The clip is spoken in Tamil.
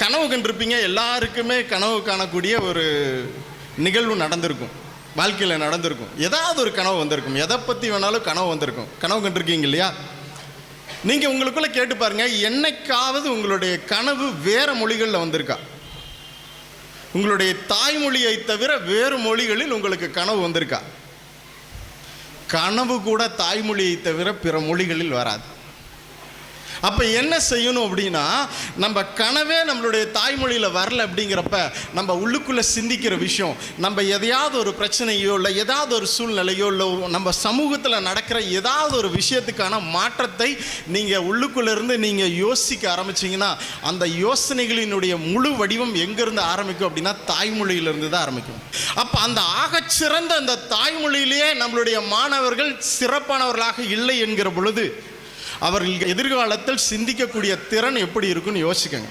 கனவு கண்டிருப்பீங்க. எல்லாருக்குமே கனவு காணக்கூடிய ஒரு நிகழ்வு நடந்திருக்கும், வாழ்க்கையில் நடந்திருக்கும். ஏதாவது ஒரு கனவு வந்திருக்கும், எதை பற்றி வேணாலும் கனவு வந்திருக்கும். கனவு கண்டிருக்கீங்க இல்லையா? நீங்கள் உங்களுக்குள்ளே கேட்டு பாருங்க, என்னைக்காவது உங்களுடைய கனவு வேறு மொழிகளில் வந்திருக்கா? உங்களுடைய தாய்மொழியை தவிர வேறு மொழிகளில் உங்களுக்கு கனவு வந்திருக்கா? கனவு கூட தாய்மொழியை தவிர பிற மொழிகளில் வராது. அப்போ என்ன செய்யணும் அப்படின்னா, நம்ம கனவே நம்மளுடைய தாய்மொழியில் வரல அப்படிங்கிறப்ப நம்ம உள்ளுக்குள்ளே சிந்திக்கிற விஷயம், நம்ம எதையாவது ஒரு பிரச்சனையோ இல்லை ஏதாவது ஒரு சூழ்நிலையோ இல்லை நம்ம சமூகத்தில் நடக்கிற ஏதாவது ஒரு விஷயத்துக்கான மாற்றத்தை நீங்கள் உள்ளுக்குள்ளேருந்து நீங்கள் யோசிக்க ஆரம்பிச்சிங்கன்னா, அந்த யோசனைகளினுடைய முழு வடிவம் எங்கேருந்து ஆரம்பிக்கும் அப்படின்னா தாய்மொழியிலிருந்து தான் ஆரம்பிக்கும். அப்போ அந்த ஆகச்சிறந்த அந்த தாய்மொழியிலேயே நம்மளுடைய மாணவர்கள் சிறப்பானவர்களாக இல்லை என்கிற பொழுது அவர்கள் எதிர்காலத்தில் சிந்திக்கக்கூடிய திறன் எப்படி இருக்குன்னு யோசிக்கங்க.